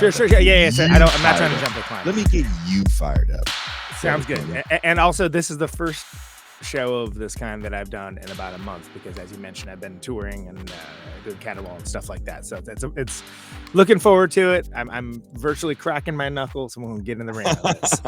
Sure. Yeah. So I'm not trying to jump the climb. Let me get you fired up. Sounds good. And also, this is the first show of this kind that I've done in about a month because, as you mentioned, I've been touring and doing catalog and stuff like that. So it's looking forward to it. I'm virtually cracking my knuckles and we'll get in the ring of this.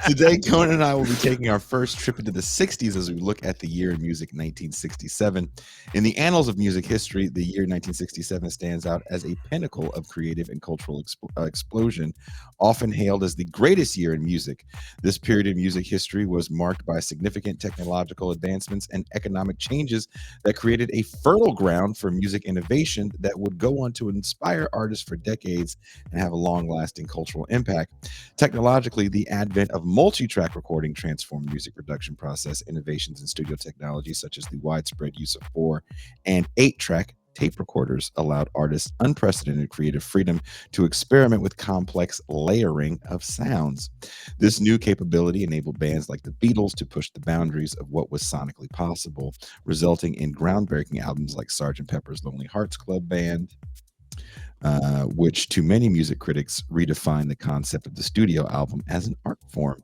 Today, Conan and I will be taking our first trip into the 60s as we look at the year in music 1967. In the annals of music history, the year 1967 stands out as a pinnacle of creative and cultural explosion, often hailed as the greatest year in music. This period in music history was marked by significant technological advancements and economic changes that created a fertile ground for music innovation that would go on to inspire artists for decades and have a long-lasting cultural impact. Technologically, the advent of multi-track recording transformed music production process. Innovations in studio technology, such as the widespread use of 4 and 8-track tape recorders, allowed artists unprecedented creative freedom to experiment with complex layering of sounds. This new capability enabled bands like the Beatles to push the boundaries of what was sonically possible, resulting in groundbreaking albums like Sgt. Pepper's Lonely Hearts Club Band, which to many music critics redefined the concept of the studio album as an art form.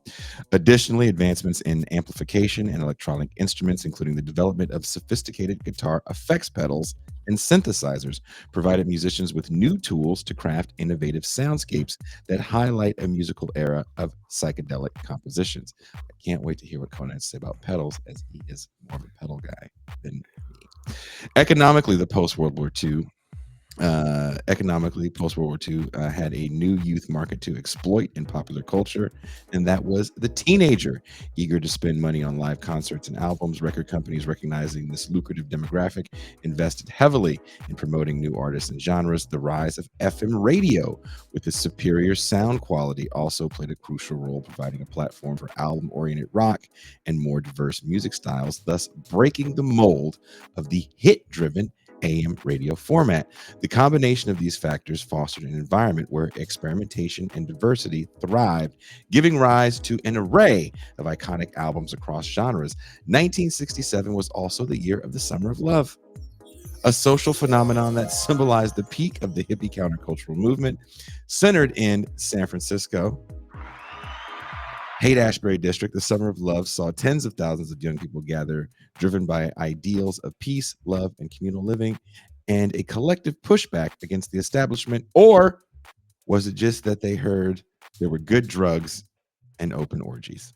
Additionally, advancements in amplification and electronic instruments, including the development of sophisticated guitar effects pedals and synthesizers, provided musicians with new tools to craft innovative soundscapes that highlight a musical era of psychedelic compositions. I can't wait to hear what Conan has to say about pedals, as he is more of a pedal guy than me. Economically, post-World War II had a new youth market to exploit in popular culture, and that was the teenager. Eager to spend money on live concerts and albums, record companies, recognizing this lucrative demographic, invested heavily in promoting new artists and genres. The rise of FM radio, with its superior sound quality, also played a crucial role, providing a platform for album-oriented rock and more diverse music styles, thus breaking the mold of the hit-driven AM radio format. The combination of these factors fostered an environment where experimentation and diversity thrived, giving rise to an array of iconic albums across genres. 1967 was also the year of the Summer of Love, a social phenomenon that symbolized the peak of the hippie countercultural movement, centered in San Francisco. Haight-Ashbury district, the Summer of Love saw tens of thousands of young people gather, driven by ideals of peace, love, and communal living, and a collective pushback against the establishment. Or was it just that they heard there were good drugs and open orgies?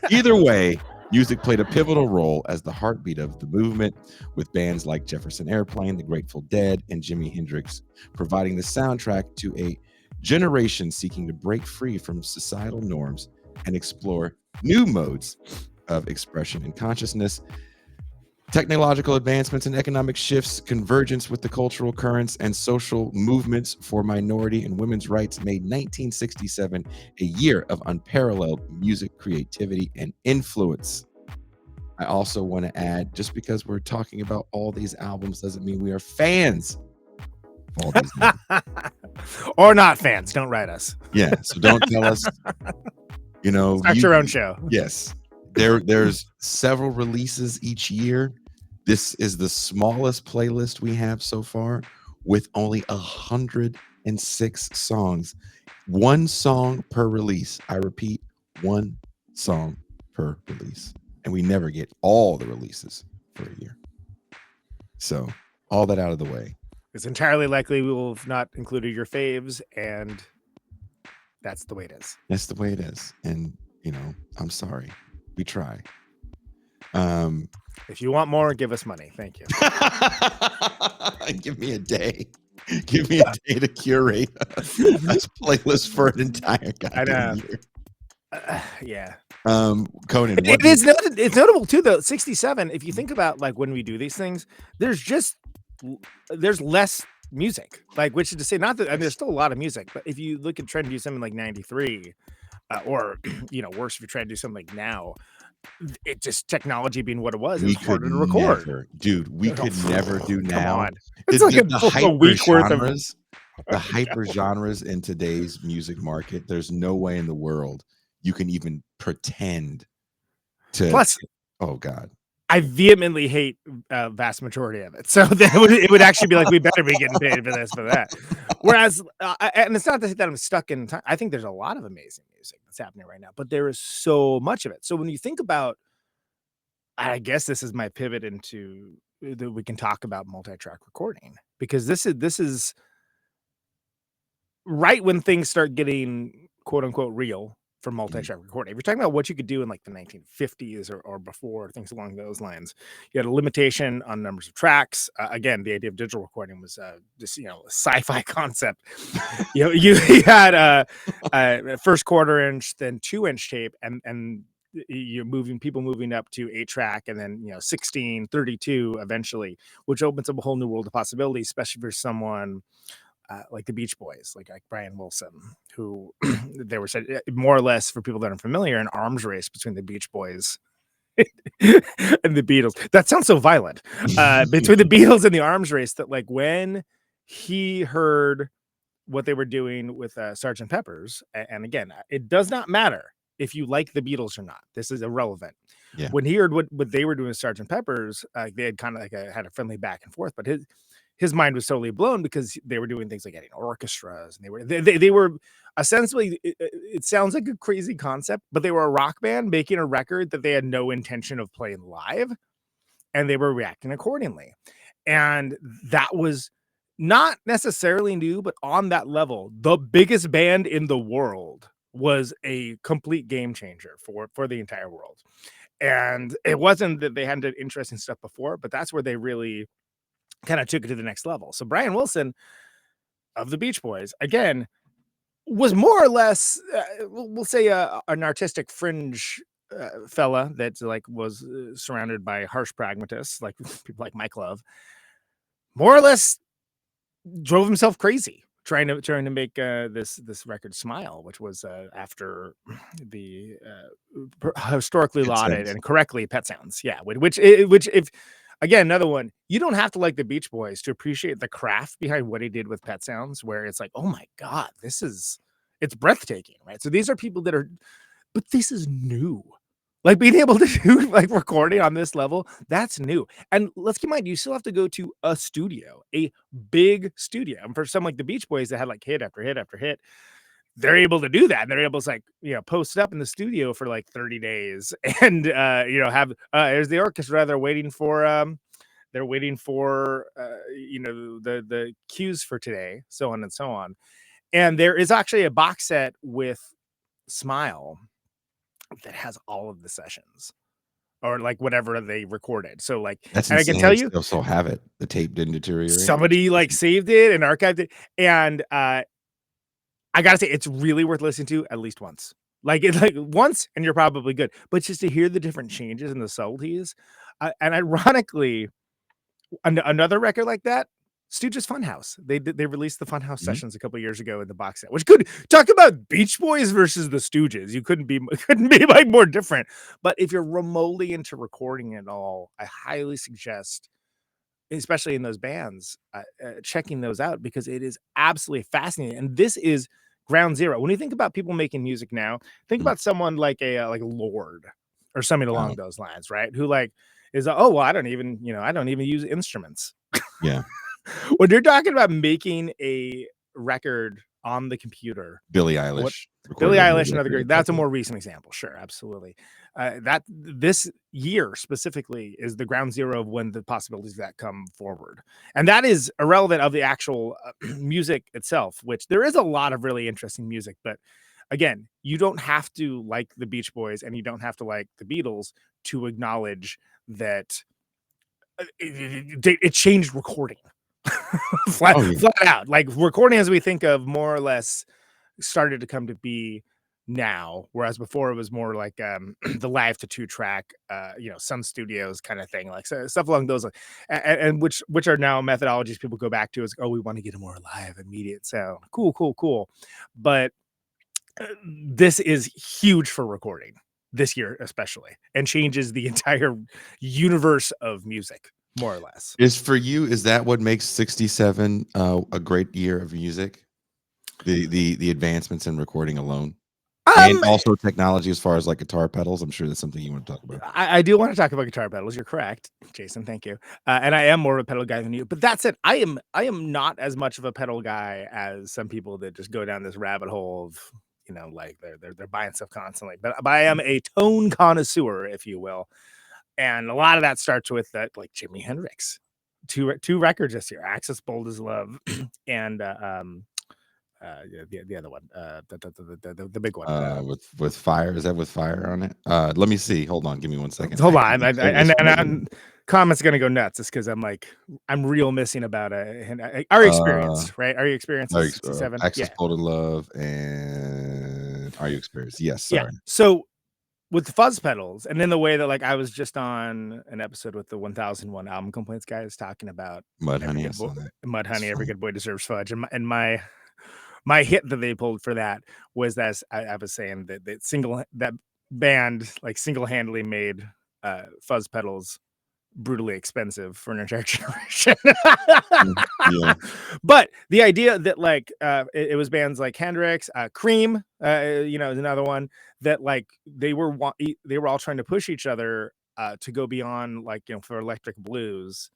Either way, music played a pivotal role as the heartbeat of the movement, with bands like Jefferson Airplane, the Grateful Dead, and Jimi Hendrix providing the soundtrack to a generation seeking to break free from societal norms and explore new modes of expression and consciousness. Technological advancements and economic shifts, convergence with the cultural currents and social movements for minority and women's rights made 1967 a year of unparalleled music creativity and influence. I also want to add, just because we're talking about all these albums doesn't mean we are fans. All these or not fans, don't write us. Yeah, so don't tell us. Start your own show. Yes, there's several releases each year. This is the smallest playlist we have so far, with only 106 songs. One song per release. I repeat, one song per release, and we never get all the releases for a year. So all that out of the way. It's entirely likely we will have not included your faves, and that's the way it is. That's the way it is. And, I'm sorry. We try. If you want more, give us money. Thank you. Give me a day. Give me a day to curate a playlist for an entire goddamn year. Yeah. Conan. It's notable, too, though. 67, if you think about, when we do these things, there's less music, which is to say, not that there's still a lot of music, but if you look at trying to do something like 93, or worse, if you're trying to do something like now, it just, technology being what it was, it's harder to record. We could never do now. On. It's like a week worth of the hyper genres in today's music market. There's no way in the world you can even pretend to. Plus, oh God. I vehemently hate vast majority of it. So then it would actually be like, we better be getting paid for this, for that. Whereas, and it's not to say that I'm stuck in time. I think there's a lot of amazing music that's happening right now, but there is so much of it. So when you think about, I guess this is my pivot into that we can talk about multi-track recording, because this is right when things start getting quote unquote real for multi-track recording. If you're talking about what you could do in like the 1950s or before, things along those lines, you had a limitation on numbers of tracks. Again, the idea of digital recording was just, a sci-fi concept. You had first quarter inch, then 2-inch tape, and you're people moving up to 8-track, and then 16, 32 eventually, which opens up a whole new world of possibilities, especially for someone like the Beach Boys, like Brian Wilson, who they were said more or less, for people that are familiar, an arms race between the Beach Boys and the Beatles. That sounds so violent. Between the Beatles and the arms race, that like when he heard what they were doing with Sgt. Pepper's, and again, it does not matter if you like the Beatles or not. This is irrelevant. Yeah. When he heard what they were doing with Sgt. Pepper's, they had kind of like had a friendly back and forth, but his mind was totally blown, because they were doing things like adding orchestras, and they were essentially, it sounds like a crazy concept, but they were a rock band making a record that they had no intention of playing live, and they were reacting accordingly. And that was not necessarily new, but on that level, the biggest band in the world was a complete game changer for the entire world. And it wasn't that they hadn't done interesting stuff before, but that's where they really kind of took it to the next level. So Brian Wilson of the Beach Boys, again, was more or less, we'll say, an artistic fringe fella that like was surrounded by harsh pragmatists, like people like Mike Love. More or less drove himself crazy trying to make this record Smile, which was after the historically Pet lauded Sounds. and correctly Pet Sounds. Yeah, which if again, another one, you don't have to like the Beach Boys to appreciate the craft behind what he did with Pet Sounds, where it's like, oh my God, it's breathtaking, right? So these are people that are, but this is new. Like being able to do like recording on this level, that's new. And let's keep in mind, you still have to go to a studio, a big studio. And for some like the Beach Boys that had like hit after hit after hit, they're able to do that. And they're able to like, post up in the studio for like 30 days and, have, there's the orchestra. They're waiting for, the cues for today, so on and so on. And there is actually a box set with Smile that has all of the sessions, or like whatever they recorded. So like, That's and I can insane. tell They you, still have it. The tape didn't deteriorate. somebody like saved it and archived it. And I gotta say, it's really worth listening to at least once. Like it's like once, and you're probably good. But just to hear the different changes and the subtleties, and ironically, another record like that, Stooges Funhouse. They released the Funhouse sessions a couple years ago in the box set, which could talk about Beach Boys versus the Stooges. You couldn't be like more different. But if you're remotely into recording at all, I highly suggest, especially in those bands, checking those out, because it is absolutely fascinating. And this is ground zero. When you think about people making music now, think about someone like a like Lord or something along those lines, right? Who like is oh well, I don't even use instruments. Yeah. When you're talking about making a record on the computer, Billie Eilish. Billie recorded a whole Eilish, another record great. That's a couple- more recent example. Sure, absolutely. That this year specifically is the ground zero of when the possibilities of that come forward, and that is irrelevant of the actual music itself. Which there is a lot of really interesting music, but again, you don't have to like the Beach Boys and you don't have to like the Beatles to acknowledge that it changed recording. flat out. Like recording as we think of more or less started to come to be now, whereas before it was more like the live to 2-track Sun Studios kind of thing, like so, stuff along those lines, and which are now methodologies people go back to as, oh, we want to get a more live immediate sound. Cool, but this is huge for recording this year especially, and changes the entire universe of music, more or less. Is that what makes 67 a great year of music? The advancements in recording alone? And Um, also technology as far as like guitar pedals. I'm sure that's something you want to talk about. I do want to talk about guitar pedals. You're correct, Jason. Thank you. And I am more of a pedal guy than you. But that said, I am not as much of a pedal guy as some people that just go down this rabbit hole of like they're buying stuff constantly. But I am a tone connoisseur, if you will, and a lot of that starts with that like Jimi Hendrix, two records this year, Axis Bold as Love, and the other one, the big one. With fire, is that with fire on it? Let me see. Hold on, give me 1 second. Hold I on, can tell you this right now. comments gonna go nuts. It's because I'm real missing about our Uh, experience, right? Our experience is 67. Access Yeah, Bold Love and Are You Experienced? Yes, yeah. sorry. So with the fuzz pedals, and then the way that like I was just on an episode with the 1001 album complaints guys talking about Mud every Honey, I good boy, saw that. Mud It's Honey, every funny. good boy deserves fudge, and my hit that they pulled for that was that I was saying that band like single handedly made fuzz pedals brutally expensive for an entire generation. Yeah. But the idea that like it was bands like Hendrix, Cream, is another one that like they were all trying to push each other to go beyond like for electric blues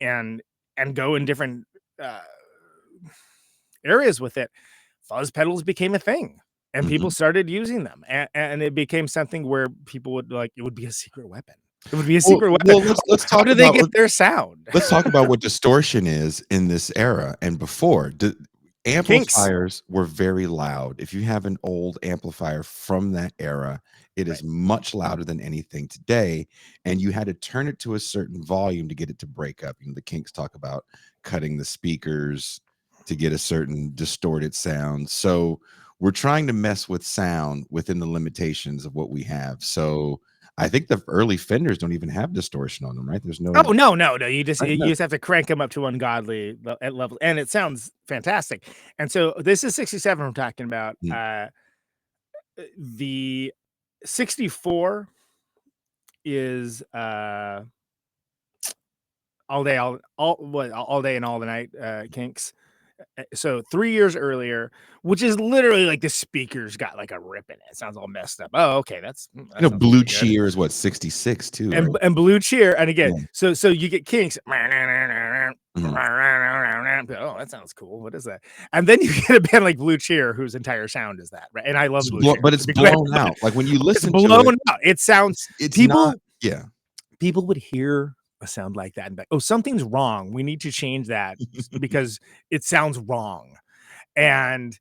and go in different uh, areas with it. Fuzz pedals became a thing. And people Mhm. started using them, and it became something where people would like it would be a secret weapon. It would be a Well, secret weapon. well, let's How talk do they about get their sound? let's talk about what distortion is in this era and before. Kinks. Amplifiers were very loud. If you have an old amplifier from that era, it Right. is much louder than anything today, and you had to turn it to a certain volume to get it to break up. The Kinks talk about cutting the speakers to get a certain distorted sound. So we're trying to mess with sound within the limitations of what we have. So I think the early Fenders don't even have distortion on them, right? There's no Oh no, no, no! You right? just have to crank them up to ungodly at level, and it sounds fantastic. And so this is 67 I'm talking about. Mm. The 64 is all day, all day and all the night Kinks. So 3 years earlier, which is literally like the speakers got like a rip in it. It sounds all messed up. Oh, okay, that sounds Blue pretty good. Cheer is what, 66 too, right? And Blue Cheer, and again, Yeah. so you get Kinks. Mhm. Oh, that sounds cool. What is that? And then you get a band like Blue Cheer, whose entire sound is that, right? And I love Blue Cheer, But to it's be clear, blown but out. Like when you it's listen to it, blown out. It sounds it's not. Yeah. people would hear a sound like that and be like, oh, something's wrong. We need to change that because it sounds wrong. And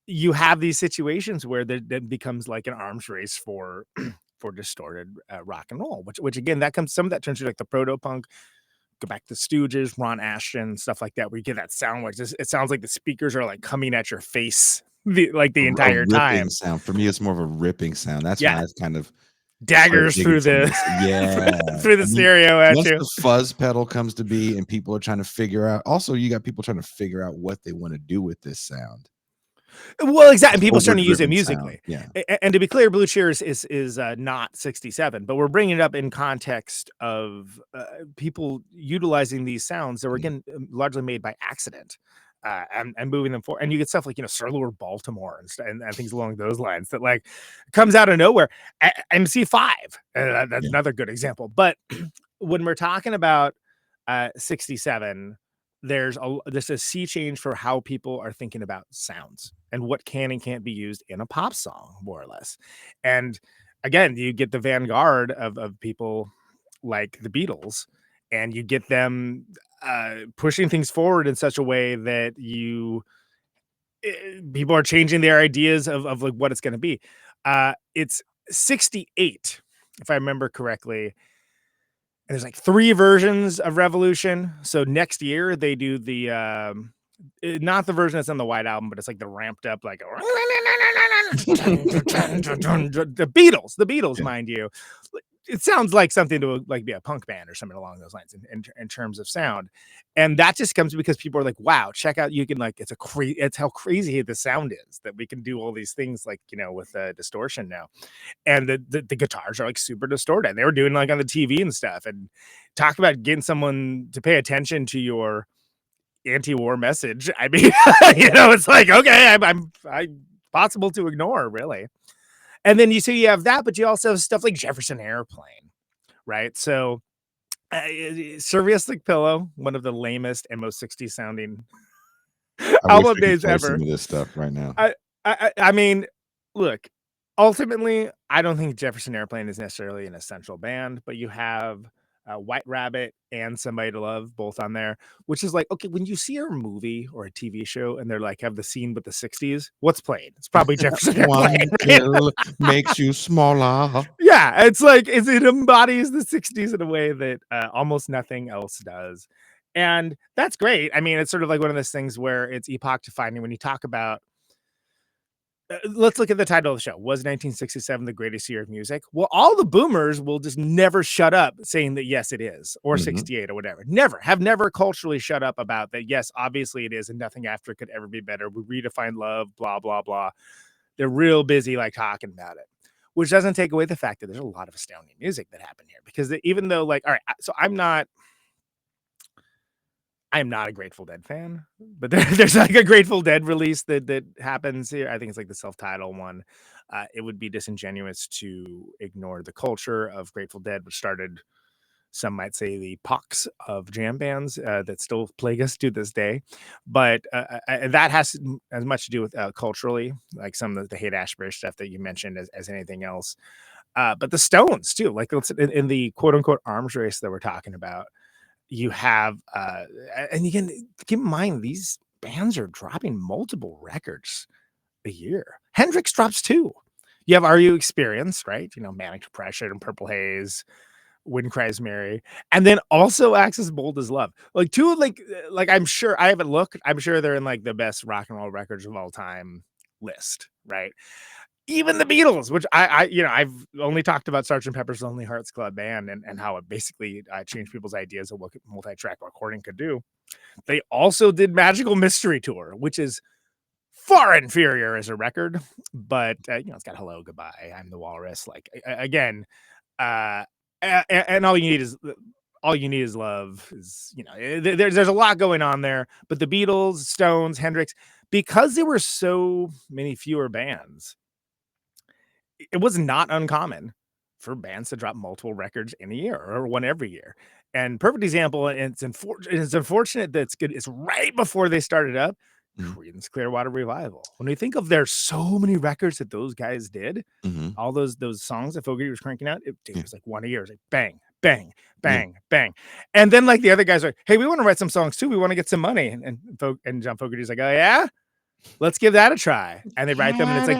you have these situations where that becomes like an arms race for for distorted rock and roll, which again, some of that turns to like the proto punk. Go back to Stooges, Ron Ashton, stuff like that, where you get that sound where it sounds like the speakers are like coming at your face the A entire ripping time. sound. For me, it's more of a ripping sound. That's when Yeah, I kind of start daggers digging through some of the this. Yeah. through the And then stereo at once you. the fuzz pedal comes to be and people are trying to figure out, also you got people trying to figure out what they want to do with this sound. Well, exactly. And people starting to use it Overdriven sound. musically. Yeah. And to be clear, Blue Cheers is not 67, but we're bringing it up in context of people utilizing these sounds that were again largely made by accident. And moving them forward, and you get stuff like Sir Lord Baltimore and things along those lines that like comes out of nowhere. MC5, that's Yeah. another good example. But when we're talking about 67, there's a sea change for how people are thinking about sounds and what can and can't be used in a pop song, more or less. And again, you get the vanguard of people like the Beatles, and you get them pushing things forward in such a way that people are changing their ideas of like what it's going to be. It's 68, if I remember correctly. And there's like 3 versions of Revolution. So next year they do the not the version that's on the White Album, but it's like the ramped up like the Beatles, Yeah. mind you. It sounds like something to like be a punk band or something along those lines in terms of sound. And that just comes because people are like, wow, check out, you can like, it's how crazy the sound is that we can do all these things like, with distortion now. And the guitars are like super distorted. And they were doing like on the TV and stuff. And talk about getting someone to pay attention to your anti-war message. I mean, it's like, okay, I possible to ignore, really. And then you have that, but you also have stuff like Jefferson Airplane, right? So Surrealistic Pillow, one of the lamest and most 60s sounding I wish album we could names play some ever. of this stuff right now. I mean, look, ultimately, I don't think Jefferson Airplane is necessarily an essential band, but you have White Rabbit and Somebody to Love both on there, which is like, okay, when you see a movie or a TV show and they're like, have the scene with the 60s, what's played? It's probably Jefferson One Airplane. Right? pill makes you smaller. Yeah, it's like it embodies the 60s in a way that almost nothing else does. And that's great. I mean, it's sort of like one of those things where it's epoch defining when you talk about let's look at the title of the show. Was 1967 the greatest year of music? Well, all the boomers will just never shut up saying that yes, it is, or 68 or whatever. Never culturally shut up about that. Yes, obviously it is, and nothing after it could ever be better. We redefine love, blah, blah, blah. They're real busy like talking about it, which doesn't take away the fact that there's a lot of astounding music that happened here. Because even though, like, all right, so I'm not a Grateful Dead fan, but there's like a Grateful Dead release that happens here. I think it's like the self-titled one. It would be disingenuous to ignore the culture of Grateful Dead, which started, some might say, the pox of jam bands that still plague us to this day. But that has as much to do with culturally, like some of the Haight-Ashbury stuff that you mentioned as anything else. But the Stones too, like in the quote unquote arms race that we're talking about. You have, and you can keep in mind these bands are dropping multiple records a year. Hendrix drops 2. You have Are You Experienced, right? You know, Manic Depression and Purple Haze, Wind Cries Mary, and then also Acts as Bold as Love. Like 2 like I'm sure I haven't looked. I'm sure they're in like the best rock and roll records of all time list, right? Even the Beatles, which I've only talked about Sgt. Pepper's Lonely Hearts Club Band and how it basically changed people's ideas of what multi-track recording could do. They also did Magical Mystery Tour, which is far inferior as a record, but it's got Hello, Goodbye, I'm the Walrus. Like again, and all you need is love. Is there's a lot going on there, but the Beatles, Stones, Hendrix, because there were so many fewer bands. It was not uncommon for bands to drop multiple records in a year or one every year. And perfect example, and it's unfortunate that it's right before they started up, Creedence Clearwater Revival. When we think of there's so many records that those guys did, all those songs that Fogerty was cranking out, it was like one a year. It was like bang, bang, bang, bang. And then like the other guys are like, hey, we want to write some songs too. We want to get some money. And John Fogerty's like, oh yeah, let's give that a try. And they write them, and it's like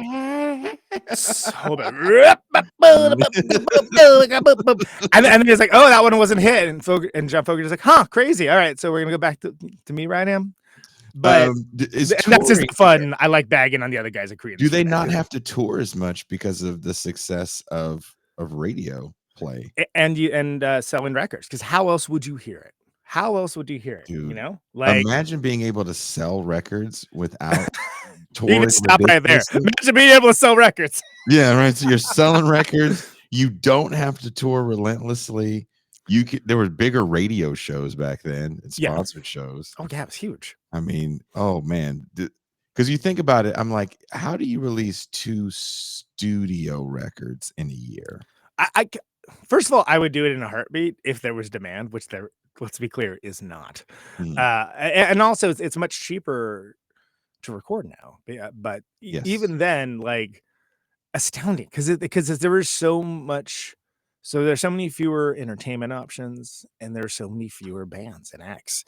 so bad. And then he's like, oh, that one wasn't hit. And John Fogerty's like, huh, crazy. All right, so we're gonna go back to me writing him. But that's just fun. I like bagging on the other guys at Creedence. Do they not have to tour as much because of the success of radio play and selling records? Because how else would you hear it? How else would you hear it? Dude, like imagine being able to sell records without touring. You stop right there. Imagine being able to sell records. Yeah, right. So you're selling records. You don't have to tour relentlessly. There were bigger radio shows back then and sponsored shows. Oh yeah, it was huge. I mean, oh man, because you think about it, I'm like, how do you release 2 studio records in a year? I first of all, I would do it in a heartbeat if there was demand, which there, let's be clear, is not. And also, it's much cheaper to record now. But even then, like, astounding because there is so much. So there's so many fewer entertainment options, and there's so many fewer bands and acts.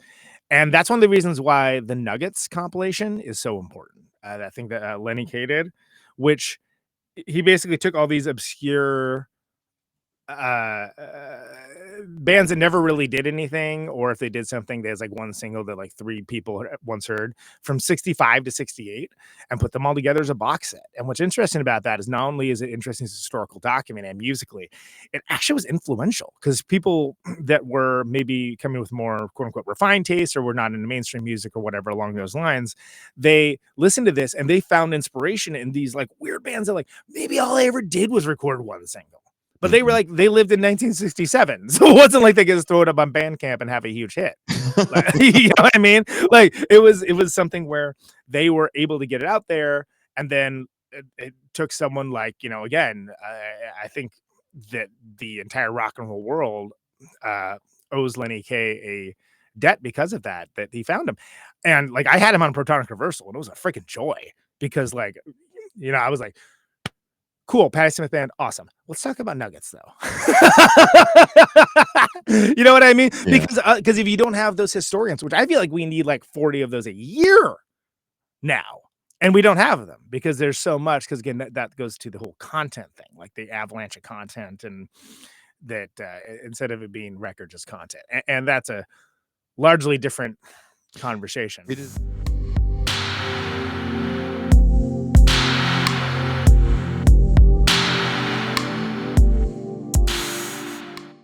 And that's one of the reasons why the Nuggets compilation is so important. I think that Lenny Kaye did, which he basically took all these obscure bands that never really did anything, or if they did something, there's like one single that like 3 people once heard from 65 to 68 and put them all together as a box set. And what's interesting about that is not only is it interesting as a historical document and musically, it actually was influential because people that were maybe coming with more quote unquote refined taste or were not into mainstream music or whatever along those lines, they listened to this and they found inspiration in these like weird bands that like maybe all I ever did was record one single. But they were like, they lived in 1967. So it wasn't like they could just throw it up on Bandcamp and have a huge hit. Like, you know what I mean? Like it was something where they were able to get it out there and then it took someone like, again, I think that the entire rock and roll world owes Lenny Kaye a debt because of that he found him. And like, I had him on Protonic Reversal, and it was a freaking joy because, like, I was like, cool, Patti Smith band, awesome. Let's talk about Nuggets, though. You know what I mean? Yeah. Because if you don't have those historians, which I feel like we need like 40 of those a year now, and we don't have them because there's so much. Because again, that goes to the whole content thing, like the avalanche of content, and that instead of it being record, just content, and that's a largely different conversation. It is.